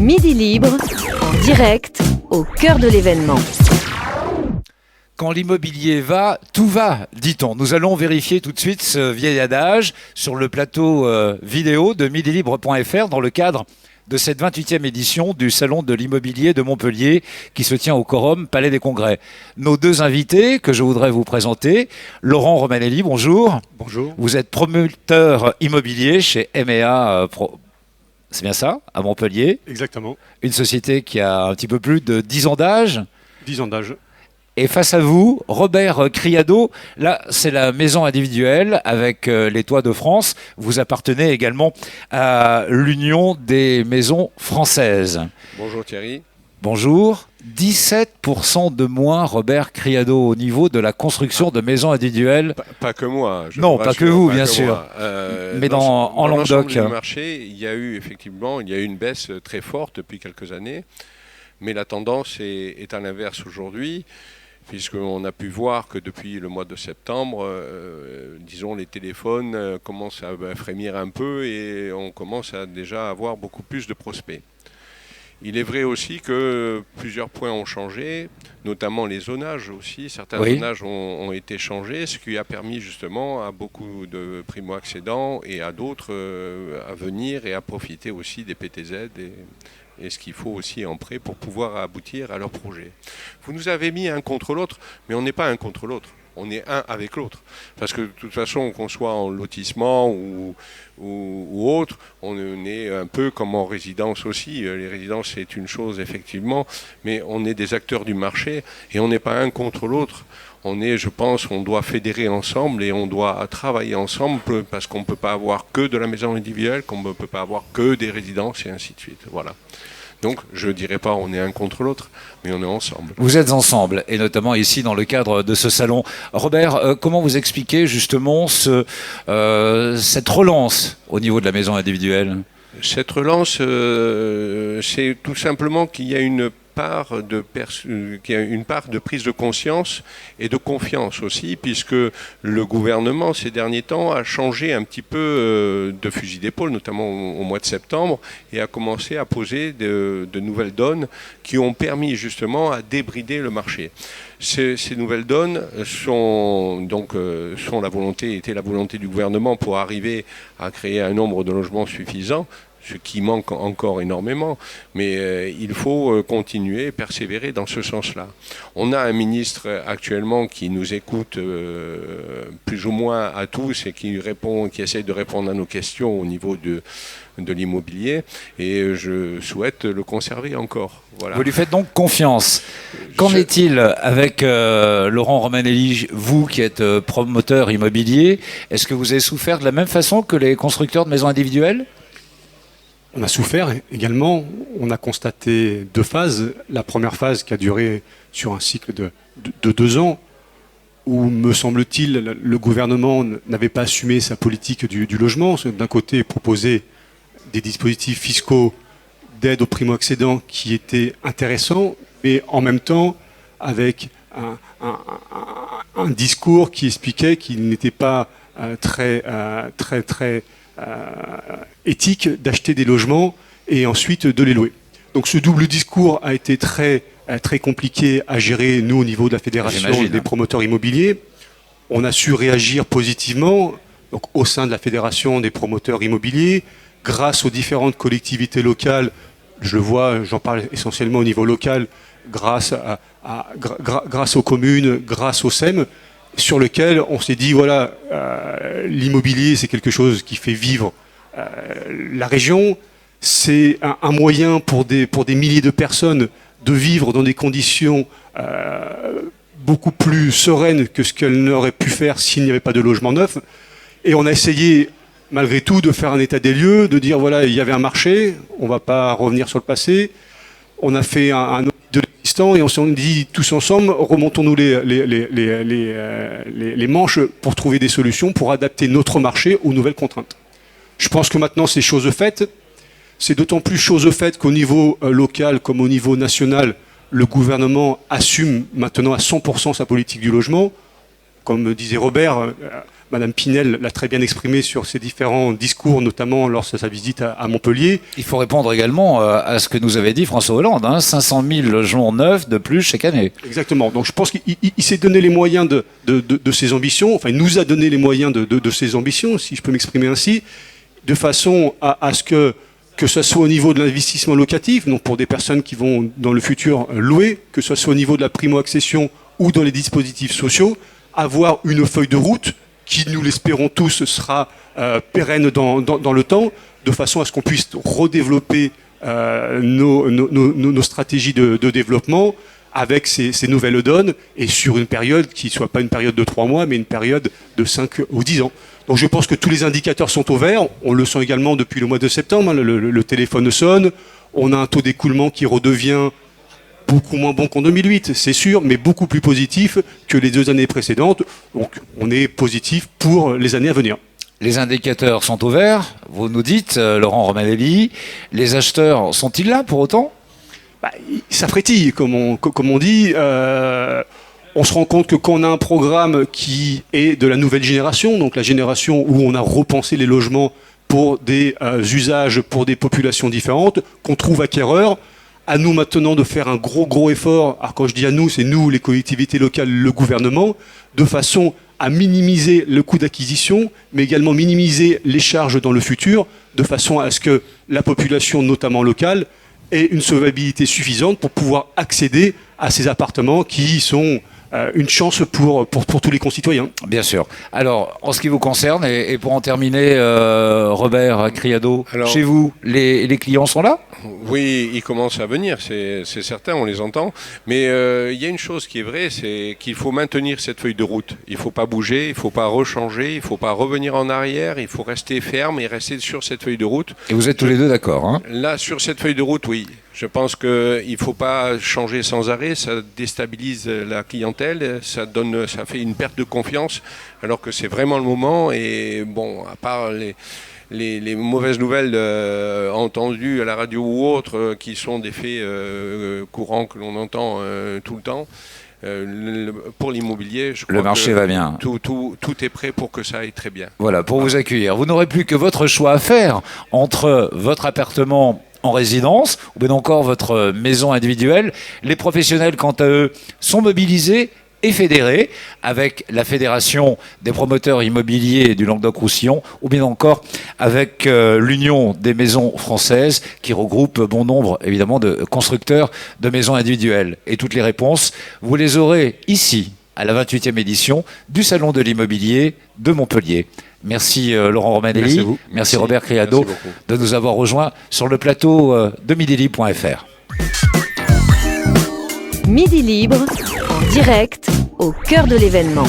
Midi Libre, en direct, au cœur de l'événement. Quand l'immobilier va, tout va, dit-on. Nous allons vérifier tout de suite ce vieil adage sur le plateau vidéo de midilibre.fr dans le cadre de cette 28e édition du Salon de l'immobilier de Montpellier qui se tient au Quorum Palais des Congrès. Nos deux invités que je voudrais vous présenter, Laurent Romanelli, bonjour. Bonjour. Vous êtes promoteur immobilier chez MEA c'est bien ça, à Montpellier. Exactement. Une société qui a un petit peu plus de 10 ans d'âge. 10 ans d'âge. Et face à vous, Robert Criado, là c'est la maison individuelle avec les Toits de France. Vous appartenez également à l'Union des maisons françaises. Bonjour Thierry. Bonjour. 17% de moins, Robert Criado, au niveau de la construction de maisons individuelles. Pas que moi. Non, pas que vous, bien sûr. Mais en Languedoc. Dans le marché, il y a eu une baisse très forte depuis quelques années. Mais la tendance est à l'inverse aujourd'hui, puisqu'on a pu voir que depuis le mois de septembre, disons, les téléphones commencent à frémir un peu et on commence à déjà avoir beaucoup plus de prospects. Il est vrai aussi que plusieurs points ont changé, notamment les zonages aussi. Certains zonages ont été changés, ce qui a permis justement à beaucoup de primo-accédants et à d'autres à venir et à profiter aussi des PTZ et ce qu'il faut aussi en prêt pour pouvoir aboutir à leur projet. Vous nous avez mis un contre l'autre, mais on n'est pas un contre l'autre. On est un avec l'autre. Parce que de toute façon, qu'on soit en lotissement ou autre, on est un peu comme en résidence aussi. Les résidences, c'est une chose, effectivement, mais on est des acteurs du marché et on n'est pas un contre l'autre. Je pense, on doit fédérer ensemble et on doit travailler ensemble parce qu'on ne peut pas avoir que de la maison individuelle, qu'on ne peut pas avoir que des résidences et ainsi de suite. Voilà. Donc, je ne dirais pas on est un contre l'autre, mais on est ensemble. Vous êtes ensemble, et notamment ici dans le cadre de ce salon. Robert, comment vous expliquez justement cette relance au niveau de la maison individuelle ? Cette relance, c'est tout simplement qu'il y a une part de prise de conscience et de confiance aussi, puisque le gouvernement ces derniers temps a changé un petit peu de fusil d'épaule, notamment au mois de septembre, et a commencé à poser de nouvelles donnes qui ont permis justement à débrider le marché. Ces nouvelles donnes était la volonté du gouvernement pour arriver à créer un nombre de logements suffisant, ce qui manque encore énormément, mais il faut continuer et persévérer dans ce sens-là. On a un ministre actuellement qui nous écoute plus ou moins à tous et qui essaye de répondre à nos questions au niveau de l'immobilier, et je souhaite le conserver encore. Voilà. Vous lui faites donc confiance. Qu'en est-il avec Laurent Romanelli, vous qui êtes promoteur immobilier? Est-ce que vous avez souffert de la même façon que les constructeurs de maisons individuelles? On a souffert également. On a constaté deux phases. La première phase qui a duré sur un cycle de 2 ans, où, me semble-t-il, le gouvernement n'avait pas assumé sa politique du logement. D'un côté, proposer des dispositifs fiscaux d'aide aux primo-accédants qui étaient intéressants, mais en même temps avec un discours qui expliquait qu'il n'était pas très éthique d'acheter des logements et ensuite de les louer. Donc ce double discours a été très compliqué à gérer, nous, au niveau de la Fédération des promoteurs immobiliers. On a su réagir positivement donc, au sein de la Fédération des promoteurs immobiliers, grâce aux différentes collectivités locales. Je le vois, j'en parle essentiellement au niveau local, grâce aux communes, grâce au SEM, sur lequel on s'est dit, voilà, l'immobilier, c'est quelque chose qui fait vivre la région. C'est un moyen pour des milliers de personnes de vivre dans des conditions beaucoup plus sereines que ce qu'elles n'auraient pu faire s'il n'y avait pas de logement neuf. Et on a essayé, malgré tout, de faire un état des lieux, de dire, voilà, il y avait un marché, on ne va pas revenir sur le passé. On a fait un audit de l'existant et on s'est dit tous ensemble, remontons-nous les manches pour trouver des solutions, pour adapter notre marché aux nouvelles contraintes. Je pense que maintenant c'est chose faite. C'est d'autant plus chose faite qu'au niveau local comme au niveau national, le gouvernement assume maintenant à 100% sa politique du logement. Comme disait Robert, Madame Pinel l'a très bien exprimé sur ses différents discours, notamment lors de sa visite à Montpellier. Il faut répondre également à ce que nous avait dit François Hollande, 500 000 logements neufs de plus chaque année. Exactement. Donc je pense qu'il s'est donné les moyens de ses ambitions, enfin il nous a donné les moyens de ses ambitions, si je peux m'exprimer ainsi, de façon à ce que ce soit au niveau de l'investissement locatif, donc pour des personnes qui vont dans le futur louer, que ce soit au niveau de la primo-accession ou dans les dispositifs sociaux, avoir une feuille de route qui, nous l'espérons tous, sera pérenne dans le temps, de façon à ce qu'on puisse redévelopper nos stratégies de développement avec ces nouvelles donnes, et sur une période qui ne soit pas une période de 3 mois, mais une période de 5 ou 10 ans. Donc je pense que tous les indicateurs sont au vert. On le sent également depuis le mois de septembre. Le téléphone sonne. On a un taux d'écoulement qui redevient beaucoup moins bon qu'en 2008, c'est sûr, mais beaucoup plus positif que les 2 années précédentes. Donc on est positif pour les années à venir. Les indicateurs sont au vert, vous nous dites, Laurent Romanelli. Les acheteurs sont-ils là pour autant ? Ça frétille, comme on dit. On se rend compte que quand on a un programme qui est de la nouvelle génération, donc la génération où on a repensé les logements pour des usages, pour des populations différentes, qu'on trouve acquéreurs, à nous maintenant de faire un gros effort. Alors quand je dis à nous, c'est nous, les collectivités locales, le gouvernement, de façon à minimiser le coût d'acquisition, mais également minimiser les charges dans le futur, de façon à ce que la population, notamment locale, ait une solvabilité suffisante pour pouvoir accéder à ces appartements qui sont une chance pour tous les concitoyens. Bien sûr. Alors, en ce qui vous concerne, et pour en terminer, Robert Criado, chez vous, les clients sont là ? Oui, ils commencent à venir, c'est certain, on les entend. Mais il y a une chose qui est vraie, c'est qu'il faut maintenir cette feuille de route. Il ne faut pas bouger, il ne faut pas rechanger, il ne faut pas revenir en arrière, il faut rester ferme et rester sur cette feuille de route. Et vous êtes tous les deux d'accord, hein ? Là, sur cette feuille de route, oui. Je pense qu'il ne faut pas changer sans arrêt, ça déstabilise la clientèle, ça fait une perte de confiance, alors que c'est vraiment le moment. Et bon, à part les mauvaises nouvelles entendues à la radio ou autres, qui sont des faits courants que l'on entend tout le temps, pour l'immobilier, je crois le marché va bien. Tout est prêt pour que ça aille très bien. Voilà, pour vous accueillir. Vous n'aurez plus que votre choix à faire entre votre appartement en résidence ou bien encore votre maison individuelle. Les professionnels, quant à eux, sont mobilisés et fédérés avec la Fédération des promoteurs immobiliers du Languedoc-Roussillon ou bien encore avec l'Union des maisons françaises qui regroupe bon nombre évidemment de constructeurs de maisons individuelles. Et toutes les réponses, vous les aurez ici à la 28e édition du Salon de l'immobilier de Montpellier. Merci Laurent Romanelli, merci Robert Criado de nous avoir rejoints sur le plateau de midilibre.fr. Midi Libre, en direct, au cœur de l'événement.